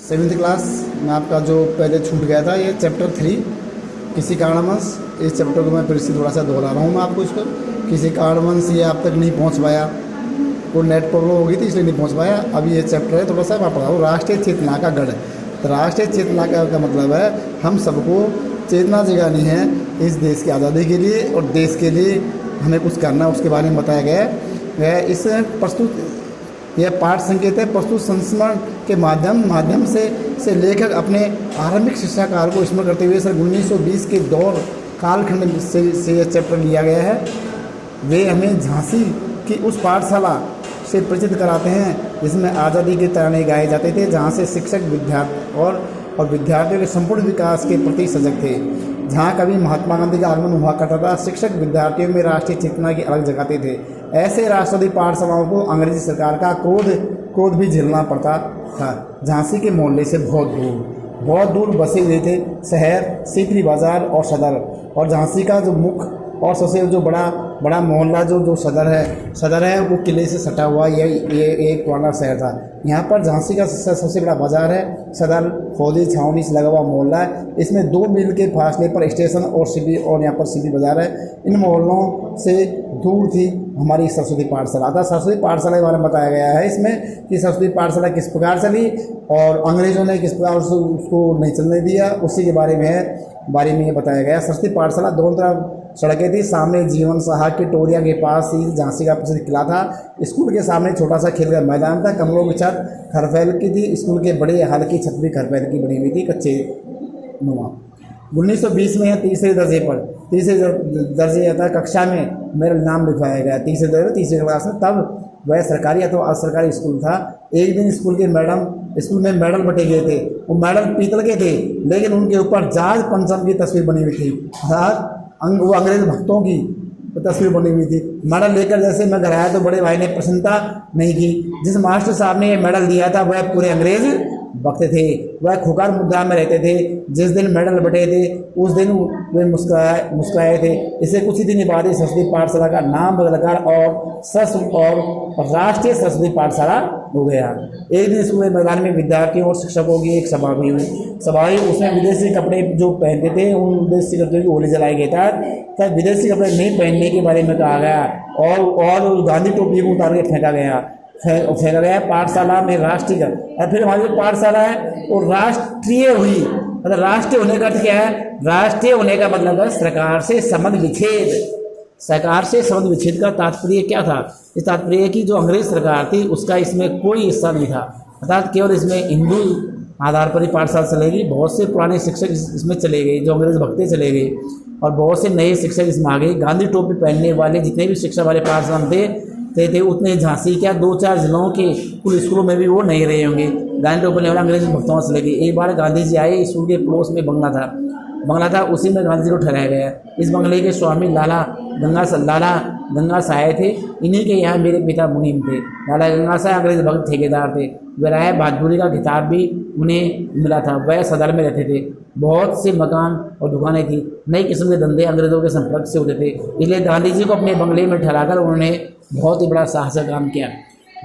Seventh class में आपका जो पहले छूट गया था, ये चैप्टर 3 किसी कारणवश इस चैप्टर को मैं फिर से थोड़ा सा दोहरा रहा हूँ मैं आपको इसको। किसी कारणवश ये आप तक नहीं पहुँच पाया, कोई नेट प्रॉब्लम हो गई थी इसलिए नहीं पहुँच पाया। अब ये चैप्टर है थोड़ा सा मैं पढ़ा हूँ, राष्ट्रीय चेतना का गढ़। तो राष्ट्रीय चेतना का मतलब है हम सबको चेतना जगानी है इस देश की आज़ादी के लिए, और देश के लिए हमें कुछ करना, उसके बारे में बताया गया है। इस प्रस्तुत यह पाठ संकेत है प्रस्तुत संस्मरण के माध्यम से लेखक अपने आरंभिक शिक्षा काल को स्मरण करते हुए सन 1920 के दौर कालखंड से यह चैप्टर लिया गया है। वे हमें झांसी की उस पाठशाला से परिचित कराते हैं जिसमें आज़ादी के तराने गाए जाते थे, जहाँ से शिक्षक विद्यार्थियों के संपूर्ण विकास के प्रति सजग थे। जहाँ कभी महात्मा गांधी का आगमन हुआ करता था, शिक्षक विद्यार्थियों में राष्ट्रीय चेतना की अलग जगाते थे। ऐसे राष्ट्रवादी पाठशालाओं को अंग्रेजी सरकार का क्रोध भी झेलना पड़ता था। झांसी के मोहल्ले से बहुत दूर बसे हुए थे शहर, सीकरी बाजार और सदर, और झांसी का जो मुख्य और सबसे जो बड़ा मोहल्ला जो सदर है वो किले से सटा हुआ ये एक पुराना शहर था। यहाँ पर झांसी का सबसे बड़ा बाजार है सदर, फौजी छावनी से लगा हुआ मोहल्ला है। इसमें 2 मील के फासले पर स्टेशन और यहाँ पर सिटी बाजार है। इन मोहल्लों से दूर थी हमारी सरस्वती पाठशाला। अतः सरस्वती पाठशाला के बारे में बताया गया है इसमें कि सरस्वती पाठशाला किस प्रकार चली और अंग्रेज़ों ने किस प्रकार उसको नहीं चलने दिया, उसी के बारे में ये बताया गया। सरस्वती पाठशाला दोनों तरफ सड़कें थी। सामने जीवन साहा की टोरिया के पास ही झांसी का प्रसिद्ध किला था। स्कूल के सामने छोटा सा खेल का मैदान था। कमरों की छत खरफैल की थी। स्कूल के बड़े हाल की छत भी खरफैल की बनी हुई थी, कच्चे नुमा। 1920 में तीसरे दर्जे था कक्षा में मेरा नाम लिखवाया गया, तीसरे क्लास में। तब वह सरकारी अथवा असरकारी स्कूल था। एक दिन स्कूल में मेडल बटे गए थे। वो मेडल पीतल के थे, लेकिन उनके ऊपर जहाज पंचम की तस्वीर बनी हुई थी। वो अंग्रेज भक्तों की तस्वीर बनी हुई थी। मेडल लेकर जैसे मैं घर आया तो बड़े भाई ने प्रसन्नता नहीं की। जिस मास्टर साहब ने ये मेडल दिया था वह पूरे अंग्रेज भक्त थे। वह खुकार मुद्रा में रहते थे। जिस दिन मेडल बटे थे उस दिन वे मुस्कुराए थे। इसे कुछ ही दिन बाद सरस्वती पाठशाला का नाम बदलकर और राष्ट्रीय सरस्वती पाठशाला हो गया। एक दिन स्कूल मैदान में विद्यार्थियों और शिक्षकों की एक सभा हुई। उसमें विदेशी कपड़े जो पहनते थे उन विदेशी कपड़े की होली जलाई गई था। तब विदेशी कपड़े नहीं पहनने के बारे में कहा गया और गांधी टोपी को उतार के फेंका गया। पाठशाला में राष्ट्रीय और फिर हमारी जो पाठशाला है वो राष्ट्रीय हुई। मतलब राष्ट्रीय होने का अर्थ क्या है? राष्ट्रीय होने का मतलब है सरकार से संबंध विच्छेद का तात्पर्य क्या था? इस तात्पर्य की जो अंग्रेज सरकार थी उसका इसमें कोई हिस्सा नहीं था। अर्थात केवल इसमें हिंदू आधार पर ही पाठशाला चलेगी। बहुत से पुराने शिक्षक इसमें चले गए, जो अंग्रेज भक्ति चले गए, और बहुत से नए शिक्षक इसमें आ गए। गांधी टोपी पहनने वाले जितने भी शिक्षा वाले पाठशाला थे उतने झांसी क्या 2-4 जिलों के कुल स्कूलों में भी वो नहीं रहे होंगे। गांधी टोपी वाले अंग्रेज भक्तों से लगे। एक बार गांधी जी आए, स्कूल के पड़ोस में बंगला था, उसी में गांधी जी को ठहराया गया। इस बंगले के स्वामी लाला गंगा साय थे। इन्हीं के यहाँ मेरे पिता मुनीम थे। लाला गंगा साय अंग्रेज भक्त ठेकेदार थे। विराय बहादुरी का खिताब भी उन्हें मिला था। वह सदर में रहते थे। बहुत से मकान और दुकानें थी। नई किस्म के धंधे अंग्रेजों के संपर्क से होते थे। इसलिए गांधी जी को अपने बंगले में ठहराकर उन्होंने बहुत ही बड़ा साहसिक काम किया।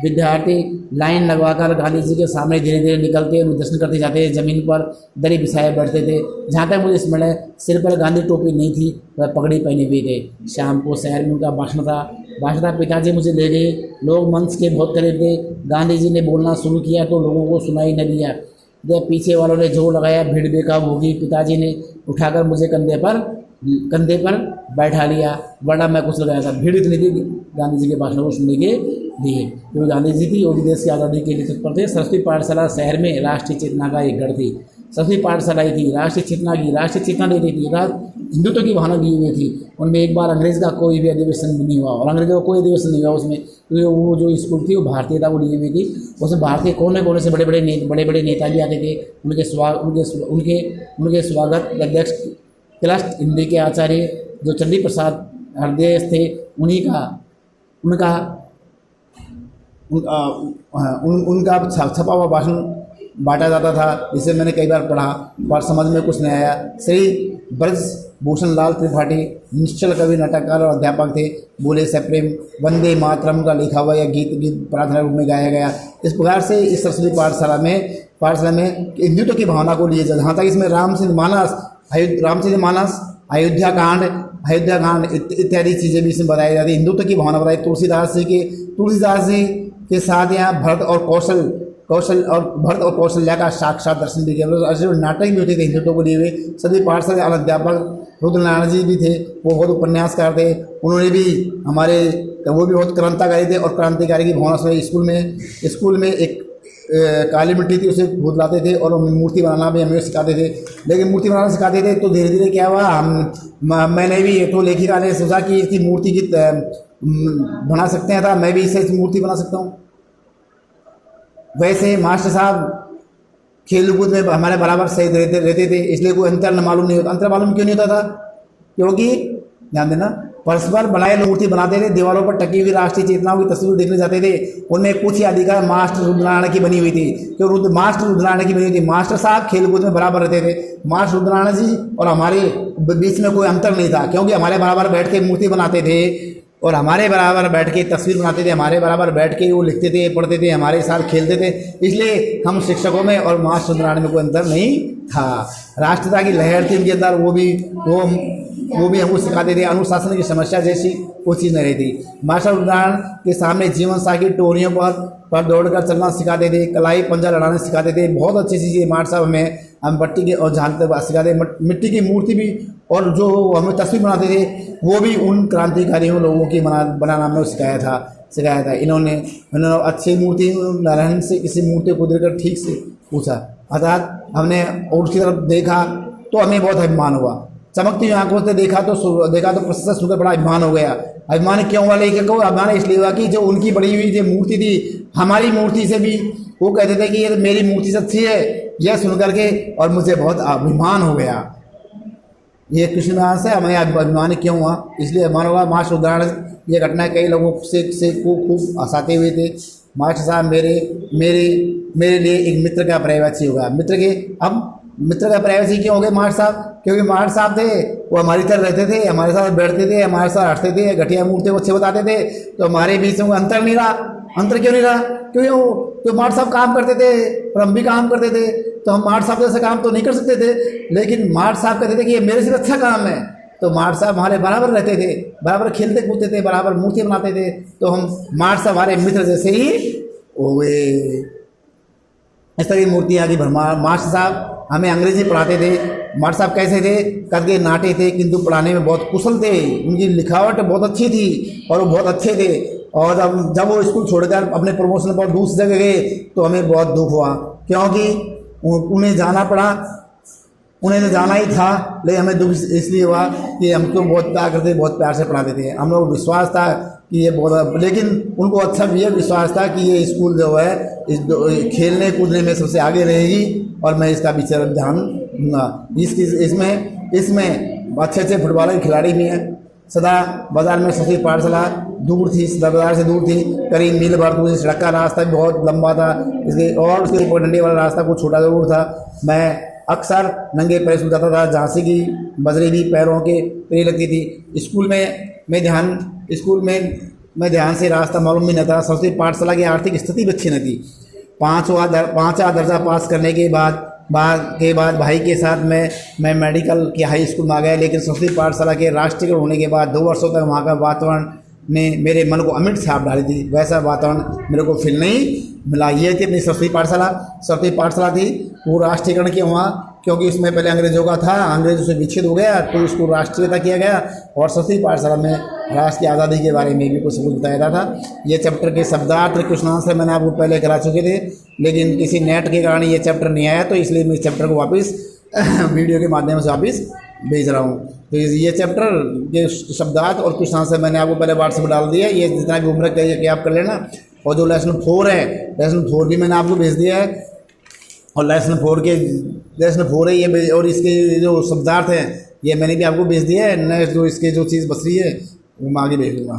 विद्यार्थी लाइन लगवाकर गांधी जी के सामने धीरे धीरे निकलते उन्हें दर्शन करते जाते। जमीन पर दरी बिछाए बैठते थे। जहाँ तक मुझे स्मरण है सिर पर गांधी टोपी नहीं थी, वह पगड़ी पहने हुए थे। शाम को शहर में उनका भाषण था। पिताजी मुझे ले गए। लोग मंच के बहुत करीब थे। गांधी जी ने बोलना शुरू किया तो लोगों को सुनाई न दिया। जब पीछे वालों ने जोर लगाया, भीड़ बेकाबू होगी। पिताजी ने उठाकर मुझे कंधे पर बैठा लिया, वरना मैं कुछ लगाया था। भीड़ इतनी थी गांधी जी के भाषण को सुनने के लिए, क्योंकि गांधी जी थी वो भी देश की आज़ादी के लिए तत्पर थे। सरस्वती पाठशाला शहर में राष्ट्रीय चेतना का एक गढ़ थी। सरस्वती पाठशाला ही थी राष्ट्रीय चेतना दे रही थी, अर्थात हिंदुत्व की भावना दी हुई थी। उनमें एक बार अंग्रेज का कोई भी अधिवेशन नहीं हुआ, और अंग्रेजों का कोई अधिवेशन नहीं हुआ उसमें, क्योंकि वो जो स्कूल थी वो भारतीय था, वो ली हुई थी। उसमें भारतीय कोने से बड़े बड़े नेता भी आते थे। उनके स्वागत अध्यक्ष क्लस्ट हिंदी के आचार्य जो चंडी प्रसाद हरदेव थे उनका छपा हुआ भाषण बांटा जाता था, जिसे मैंने कई बार पढ़ा पर समझ में कुछ नहीं आया। श्री ब्रज भूषण लाल त्रिपाठी निश्चल कवि, नाटककार और अध्यापक थे। बोले सप्रेम वंदे मातरम का लिखा हुआ यह गीत प्रार्थना रूप में गाया गया। इस प्रकार से इस सरस्वती पाठशाला में हिंदुत्व की भावना को लिए जहाँ तक इसमें रामचरित मानस, अयोध्या कांड इत्यादि चीज़ें भी इसमें बताई जाती है। हिंदुत्व की भावना बताई। तुलसीदास जी के साथ यहाँ भरत और कौशल्या का साक्षात दर्शन भी किया। नाटक भी होते थे हिंदुत्व को लिए हुए। सभी पाठशाला अध्यापक रुद्रनारायण जी भी थे, वो बहुत उपन्यासकार थे। उन्होंने भी वो भी बहुत क्रांतिकारी थे और क्रांतिकारी की भावना से स्कूल में एक काली मिट्टी थी, उसे बुदलाते थे और मूर्ति बनाना भी हमें सिखाते थे। लेकिन मूर्ति बनाना सिखाते थे तो धीरे धीरे क्या हुआ, मैंने भी तो लेखिका ने सोचा कि इसकी मूर्ति की बना सकते हैं, था मैं भी इससे मूर्ति बना सकता हूँ। वैसे मास्टर साहब खेल कूद में हमारे बराबर सही रहते थे, इसलिए कोई अंतर मालूम नहीं होता। अंतर मालूम क्यों नहीं होता था? क्योंकि ध्यान देना, परस्पर बनाए मूर्ति बनाते थे। दीवारों पर टकी हुई राष्ट्रीय चेतनाओं की तस्वीर देखने जाते थे। उनमें कुछ ही अधिकार मास्टर रुद्रनारायण की बनी हुई थी, क्योंकि मास्टर रुद्रनारायण की बनी हुई थी। मास्टर साहब खेलकूद में बराबर रहते थे। मास्टर रुद्रनारायण जी और हमारे बीच में कोई अंतर नहीं था, क्योंकि हमारे बराबर बैठ के मूर्ति बनाते थे और हमारे बराबर बैठ के तस्वीर बनाते थे, हमारे बराबर बैठ के वो लिखते थे, पढ़ते थे, हमारे साथ खेलते थे। इसलिए हम शिक्षकों में और मास्टर रुद्रनारायण में कोई अंतर नहीं था। राष्ट्रता की लहर थी उनके अंदर, वो भी हमको सिखाते थे। अनुशासन की समस्या जैसी वो चीज़ नहीं रहती। मास्टर रुद्रनारायण के सामने जीवन साथी टोरियों पर दौड़कर चलना सिखाते थे, कलाई पंजा लड़ाना सिखाते थे। बहुत अच्छी चीज़ें मास्टर साहब हमें हम भट्टी के और झांकते सिखाते, मिट्टी की मूर्ति भी और जो हमें तस्वीर बनाते थे वो भी उन क्रांतिकारियों लोगों की बनाना हमें सिखाया था। इन्होंने अच्छी मूर्ति नारायण से किसी मूर्ति को देखकर ठीक से पूछा, अर्थात हमने और उसकी तरफ देखा तो हमें बहुत अभिमान हुआ। चमकती हुई आंखों से देखा तो प्रशंसा सुनकर बड़ा अभिमान हो गया। अभिमान क्यों हुआ? लेकिन अभिमान इसलिए हुआ कि जो उनकी बड़ी हुई जो मूर्ति थी हमारी मूर्ति से भी वो कहते थे कि ये मेरी मूर्ति से अच्छी है, यह सुन करके और मुझे बहुत अभिमान हो गया। ये कृष्ण से हमें अभिमान क्यों हुआ? इसलिए अभिमान हुआ। मास्टर रुद्रनारायण ये घटना कई लोगों से खूब हंसाते हुए थे। मास्टर साहब मेरे लिए एक मित्र का प्राइवेसी होगा। मित्र का प्राइवेसी क्यों हो गया मास्टर साहब? क्योंकि मास्टर साहब थे वो हमारी तरह रहते थे, हमारे साथ बैठते थे, हमारे साथ हंसते थे, घटिया मूर्ति को अच्छे बताते थे, तो हमारे बीच में अंतर नहीं रहा। अंतर क्यों नहीं रहा? क्योंकि मास्टर साहब काम करते थे और हम भी काम करते थे, तो हम मास्टर साहब जैसे काम तो नहीं कर सकते थे। लेकिन मास्टर साहब कहते थे कि ये मेरे से अच्छा काम है, तो मास्टर साहब हमारे बराबर रहते थे, बराबर खेलते कूदते थे, बराबर मूर्ति बनाते थे, तो हम मास्टर साहब हमारे मित्र जैसे ही हो गए। इस तरह की मूर्तियाँ की भरमार। मास्टर साहब हमें अंग्रेजी पढ़ाते थे। मास्टर साहब कैसे थे? कद नाटे थे किंतु पढ़ाने में बहुत कुशल थे। उनकी लिखावट बहुत अच्छी थी और वो बहुत अच्छे थे। और जब वो स्कूल छोड़कर अपने प्रमोशन पर दूसरी जगह गए तो हमें बहुत दुख हुआ, क्योंकि उन्हें जाना पड़ा। उन्हें तो जाना ही था, लेकिन हमें दुख इसलिए हुआ कि हमको बहुत प्यार करते, बहुत प्यार से पढ़ाते थे। हम लोग विश्वास था कि ये बहुत, लेकिन उनको अच्छा भी ये विश्वास था कि ये स्कूल जो है खेलने कूदने में सबसे आगे रहेगी और मैं इसका भी ध्यान दूँगा। इसमें अच्छे फुटबॉलर के खिलाड़ी भी हैं। सदा बाज़ार में सरस्वती पाठशाला दूर थी, सदा बाज़ार से दूर थी, करीब मील भर दूर। सड़क का रास्ता भी बहुत लंबा था, इसलिए और उसके ऊपर डंडे वाला रास्ता कुछ छोटा ज़रूर था। मैं अक्सर नंगे पैर स्कूल जाता था, झांसी की बजरी भी पैरों के पे लगती थी। स्कूल में मैं ध्यान से रास्ता मालूम भी न था। सरस्वती पाठशाला की आर्थिक स्थिति भी अच्छी न थी। पाँचवा दर्जा पास करने के बाद भाई के साथ मैं मेडिकल के हाई स्कूल में आ गया। लेकिन सरस्वती पाठशाला के राष्ट्रीयकरण होने के बाद 2 वर्षों तक वहाँ का वातावरण ने मेरे मन को अमिट छाप डाली थी। वैसा वातावरण मेरे को फील नहीं मिला। ये थी अपनी सरस्वती पाठशाला थी। वो राष्ट्रीयकरण क्यों हुआ? क्योंकि इसमें पहले अंग्रेजों का था, अंग्रेजों से विच्छेद हो गया तो इसको राष्ट्रीयता किया गया। और सरस्वती पाठशाला में राष्ट्र की आज़ादी के बारे में भी कुछ बताया था। ये चैप्टर के शब्दार्थ क्वेश्चन से मैंने आपको पहले करा चुके थे, लेकिन किसी नेट के कारण ये चैप्टर नहीं आया, तो इसलिए मैं इस चैप्टर को वापस वीडियो के माध्यम से वापस भेज रहा हूँ। तो ये चैप्टर के शब्दार्थ और कुछ आंसर मैंने आपको पहले व्हाट्सएप डाल दिया है। ये जितना भी होमवर्क कि आप कर लेना। और जो लेसन 4 है, लेसन 4 भी मैंने आपको भेज दिया है। और लेसन 4 है ये, और इसके जो शब्दार्थ हैं ये मैंने भी आपको भेज दिया है। नेक्स्ट जो इसके जो चीज़ बच रही है वो मैं आगे भेज दूँगा।